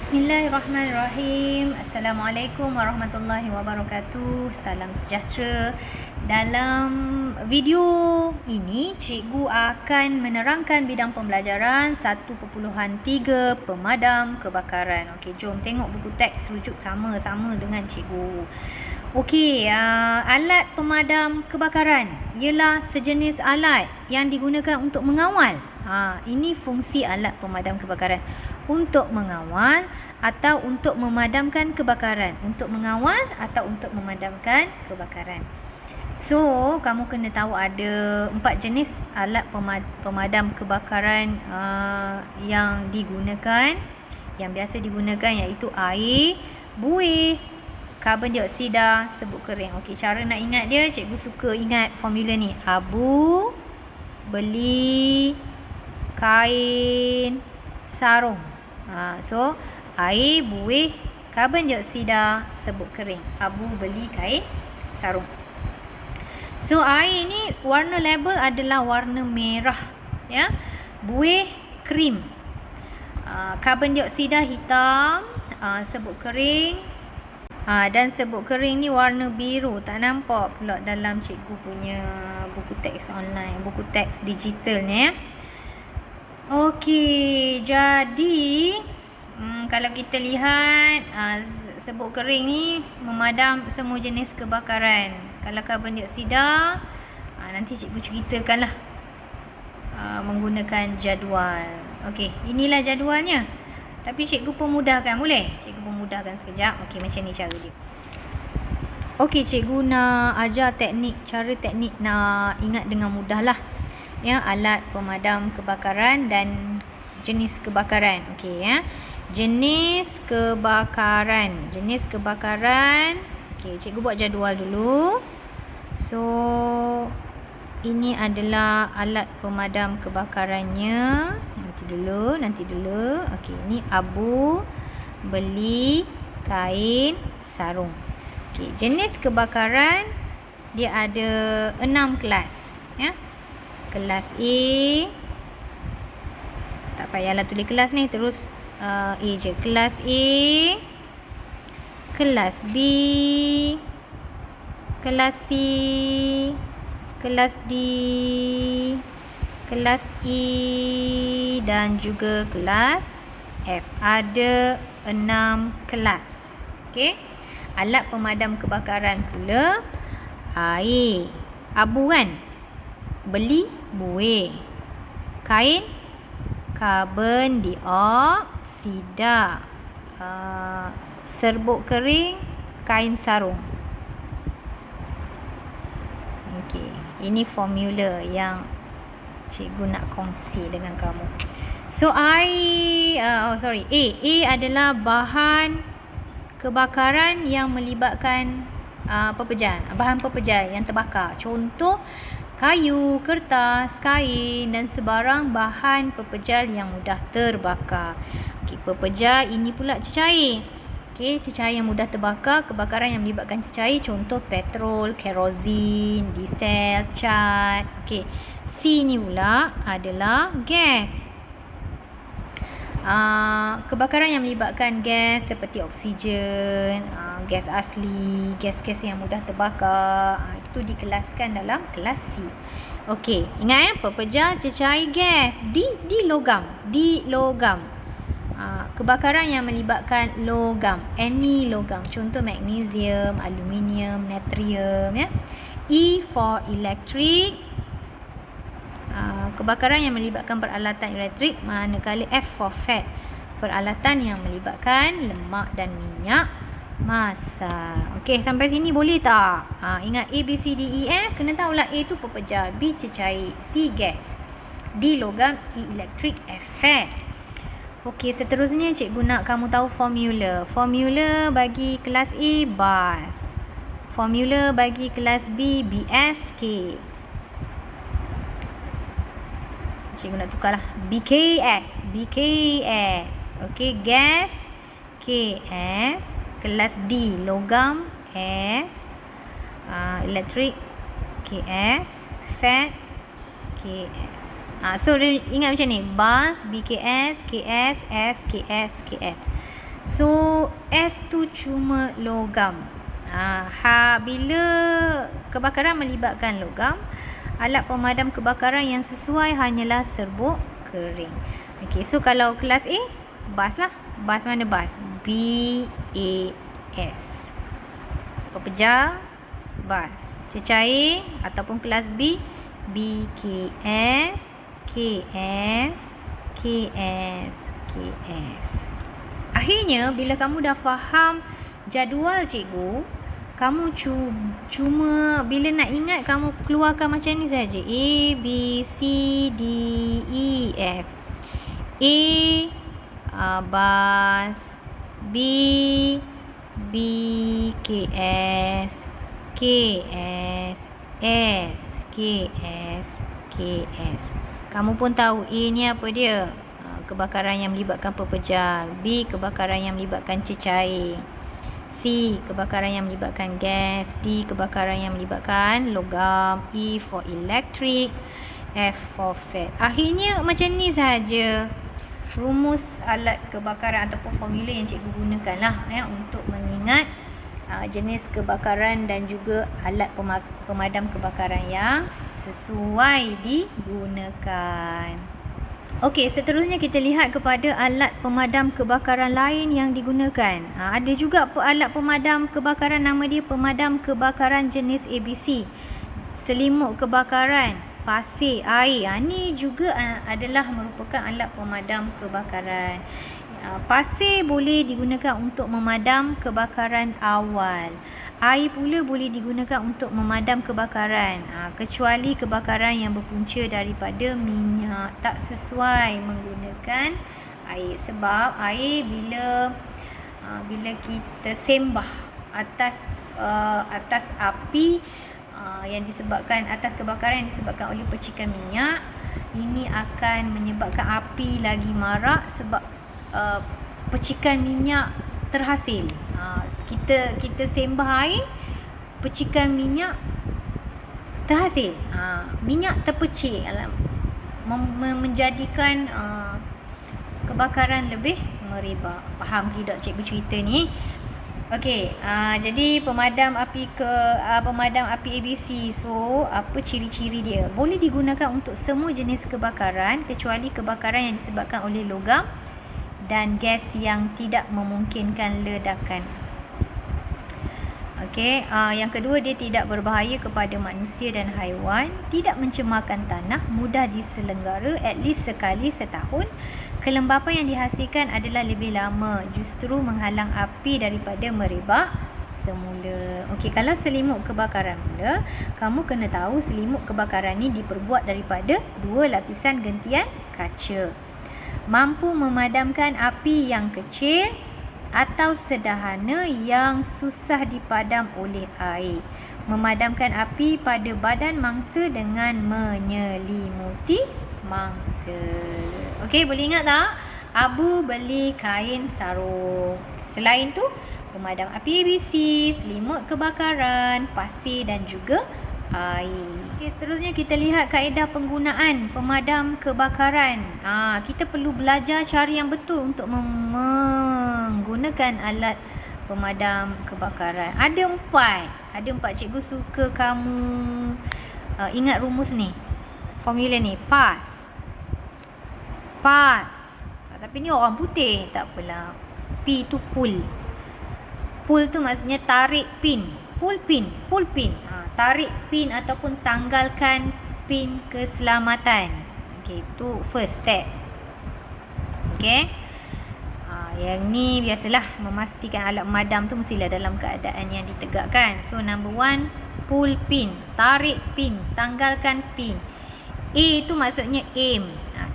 Bismillahirrahmanirrahim. Assalamualaikum warahmatullahi wabarakatuh. Salam sejahtera. Dalam video ini, cikgu akan menerangkan bidang pembelajaran 1.3 pemadam kebakaran. Okey, jom tengok buku teks rujuk sama-sama dengan cikgu. Okey, alat pemadam kebakaran ialah sejenis alat yang digunakan untuk mengawal. Ini fungsi alat pemadam kebakaran. Untuk mengawal atau untuk memadamkan kebakaran. Untuk mengawal atau untuk memadamkan kebakaran. So, kamu kena tahu ada 4 jenis alat pemadam kebakaran yang digunakan. Yang biasa digunakan iaitu air, buih, karbon dioksida, serbuk kering. Okey, cara nak ingat dia, cikgu suka ingat formula ni. Abu, beli, kain, sarung. So, air, buih, karbon dioksida, serbuk kering. Abu, beli, kain, sarung. So, air ni warna label adalah warna merah. Ya. Buih, krim. Karbon dioksida hitam, serbuk kering. Dan serbuk kering ni warna biru. Tak nampak pula dalam cikgu punya buku teks online, buku teks digital ni. Okey, jadi kalau kita lihat serbuk kering ni memadam semua jenis kebakaran. Kalau karbon dioksida, nanti cikgu ceritakanlah menggunakan jadual. Okey, inilah jadualnya. Tapi cikgu pemudahkan, boleh? Cikgu pemudahkan sekejap. Okey, macam ni cara dia. Okey, cikgu nak ajar cara teknik nak ingat dengan mudah lah. Ya, alat pemadam kebakaran dan jenis kebakaran. Okey ya. Jenis kebakaran. Okey, cikgu buat jadual dulu. So, ini adalah alat pemadam kebakarannya. Nanti dulu. Okey, ini abu, beli, kain, sarung. Okey, jenis kebakaran dia ada 6 kelas, ya. Kelas A, tak payahlah tulis kelas ni, terus A je. Kelas A, kelas B, kelas C, kelas D, kelas E dan juga kelas F. Ada 6 kelas. Okey. Alat pemadam kebakaran pula air, abu kan? Beli, buih. Kain, karbon dioksida. Serbuk kering, kain sarung. Okey, ini formula yang cikgu nak kongsi dengan kamu. So, A adalah bahan kebakaran yang melibatkan pepejal. Bahan pepejal yang terbakar. Contoh, kayu, kertas, kain dan sebarang bahan pepejal yang mudah terbakar. Okey, pepejal ini pula cecair. Okey, cecair yang mudah terbakar, kebakaran yang melibatkan cecair, contoh petrol, kerosin, diesel, cat. Okey, C ni pula adalah gas. Kebakaran yang melibatkan gas seperti oksigen, gas asli, gas-gas yang mudah terbakar, itu dikelaskan dalam kelas C. Okey, ingat pepejal, cecair, gas. Di logam. Kebakaran yang melibatkan logam, any logam, contoh magnesium, aluminium, natrium, ya. E for electric, kebakaran yang melibatkan peralatan elektrik, manakala F for fat, peralatan yang melibatkan lemak dan minyak masak. Okey, sampai sini boleh tak? Ingat A, B, C, D, E, F. Kena tahulah A tu pepejal, B cecair, C gas, D logam, E elektrik, F fat. Okey, seterusnya cikgu nak kamu tahu formula. Formula bagi kelas A, BAS. Formula bagi kelas B, BSK. Cikgu nak tukarlah. BKS. Okey, gas, KS. Kelas D, logam, S. Elektrik, KS. Fat, KS. So, ingat macam ni. BAS, BKS, KS, S, KS, KS. So S tu cuma logam. Bila kebakaran melibatkan logam, alat pemadam kebakaran yang sesuai hanyalah serbuk kering. Okey, so kalau kelas A, bas lah. Bas mana bas? B-A-S. Pepejar, bas. Cecair ataupun kelas B, B-K-S, K-S, K-S, K-S. Akhirnya, bila kamu dah faham jadual cikgu, kamu cuma bila nak ingat, kamu keluarkan macam ni saja. A, B, C, D, E, F. A, bas. B, B, K, S, K, S, S, K, S, K, S. Kamu pun tahu A ni apa dia? Kebakaran yang melibatkan pepejar. B, kebakaran yang melibatkan cecair. C, kebakaran yang melibatkan gas. D, kebakaran yang melibatkan logam. E for electric. F for fat. Akhirnya macam ni sahaja rumus alat kebakaran ataupun formula yang cikgu gunakan lah untuk mengingat jenis kebakaran dan juga alat pemadam kebakaran yang sesuai digunakan. Okey, seterusnya kita lihat kepada alat pemadam kebakaran lain yang digunakan. Ada juga alat pemadam kebakaran, nama dia pemadam kebakaran jenis ABC. Selimut kebakaran, pasir, air. Ini juga adalah merupakan alat pemadam kebakaran. Pasir boleh digunakan untuk memadam kebakaran awal. Air pula boleh digunakan untuk memadam kebakaran, kecuali kebakaran yang berpunca daripada minyak. Tak sesuai menggunakan air, sebab air bila kita sembah atas api yang disebabkan atas kebakaran yang disebabkan oleh percikan minyak, ini akan menyebabkan api lagi marak sebab percikan minyak terhasil. Kita sembah air, percikan minyak terhasil. Minyak terpercik, menjadikan kebakaran lebih merebak. Faham tidak cikgu cerita ni? Okey, jadi pemadam api ABC. So, apa ciri-ciri dia? Boleh digunakan untuk semua jenis kebakaran kecuali kebakaran yang disebabkan oleh logam dan gas yang tidak memungkinkan ledakan. Okey, yang kedua, dia tidak berbahaya kepada manusia dan haiwan, tidak mencemarkan tanah, mudah diselenggara at least sekali setahun. Kelembapan yang dihasilkan adalah lebih lama, justru menghalang api daripada merebak semula. Okey, kalau selimut kebakaran pula, kamu kena tahu selimut kebakaran ni diperbuat daripada 2 lapisan gentian kaca. Mampu memadamkan api yang kecil atau sederhana yang susah dipadam oleh air. Memadamkan api pada badan mangsa dengan menyelimuti mangsa. Okey, boleh ingat tak? Abu beli kain sarung. Selain tu, pemadam api ABC, selimut kebakaran, pasir dan juga air. Okey, seterusnya kita lihat kaedah penggunaan pemadam kebakaran. Kita perlu belajar cara yang betul untuk menggunakan alat pemadam kebakaran. Ada empat. Cikgu suka kamu ingat rumus ni. Formula ni, PAS. Tapi ni orang putih, tak apalah. P tu pull. Pull tu maksudnya tarik pin. Pull pin. Tarik pin ataupun tanggalkan pin keselamatan. Okey, tu first step. Okey. Yang ni biasalah, memastikan alat pemadam tu mestilah dalam keadaan yang ditegakkan. So number 1, pull pin, tarik pin, tanggalkan pin. A tu maksudnya aim.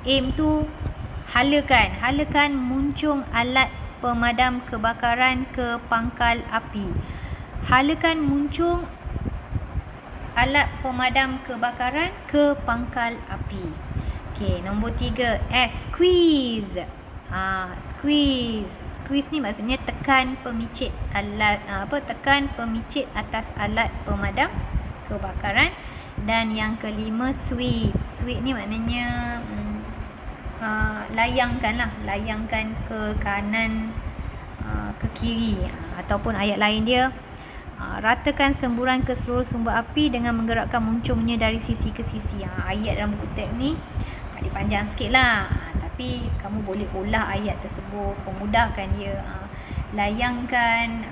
Aim tu halakan muncung alat pemadam kebakaran ke pangkal api. Halakan muncung alat pemadam kebakaran ke pangkal api. Okey, nombor 3, S, squeeze. Squeeze ni maksudnya tekan pemicit atas alat pemadam kebakaran. Dan yang kelima, sweep. Sweep ni maknanya layangkan ke kanan ke kiri. Ataupun ayat lain dia, ratakan semburan ke seluruh sumber api dengan menggerakkan muncungnya dari sisi ke sisi. Ayat dalam buku teks ni dia panjang sikit lah, tapi kamu boleh olah ayat tersebut, pemudahkan dia. Layangkan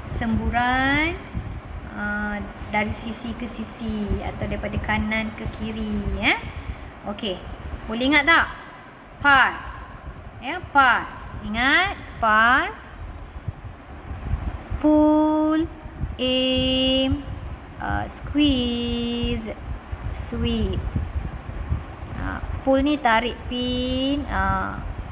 semburan dari sisi ke sisi atau daripada kanan ke kiri. Okey, boleh ingat tak? Pass. Pass. Ingat, pass, pull, aim, squeeze, sweep. Pull ni tarik pin,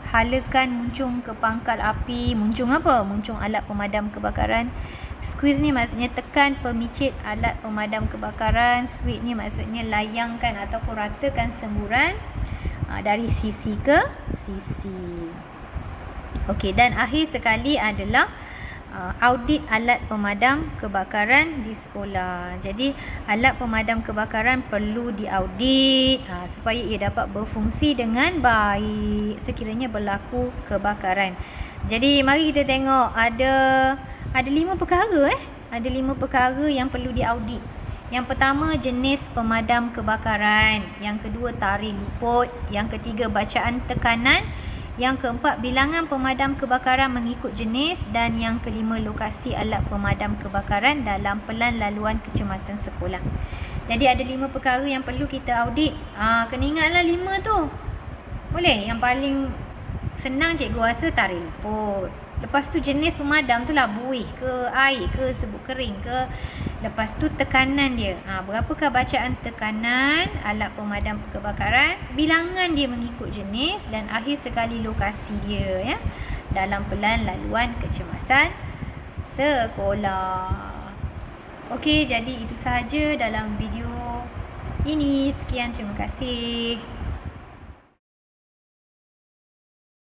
halakan muncung ke pangkal api. Muncung apa? Muncung alat pemadam kebakaran. Squeeze ni maksudnya tekan pemicit alat pemadam kebakaran. Sweep ni maksudnya layangkan ataupun ratakan semburan dari sisi ke sisi. Okey, dan akhir sekali adalah audit alat pemadam kebakaran di sekolah. Jadi alat pemadam kebakaran perlu diaudit supaya ia dapat berfungsi dengan baik sekiranya berlaku kebakaran. Jadi mari kita tengok ada 5 perkara Ada 5 perkara yang perlu diaudit. Yang pertama, jenis pemadam kebakaran. Yang kedua, tarikh luput. Yang ketiga, bacaan tekanan. Yang keempat, bilangan pemadam kebakaran mengikut jenis. Dan yang kelima, lokasi alat pemadam kebakaran dalam pelan laluan kecemasan sekolah. Jadi ada 5 perkara yang perlu kita audit. Kena ingatlah 5 tu. Boleh? Yang paling senang cikgu rasa tarikh luput. Lepas tu jenis pemadam tu lah, buih ke, air ke, serbuk kering ke. Lepas tu tekanan dia, berapakah bacaan tekanan alat pemadam kebakaran, bilangan dia mengikut jenis, dan akhir sekali lokasi dia dalam pelan laluan kecemasan sekolah. Okey, jadi itu sahaja dalam video ini. Sekian, terima kasih.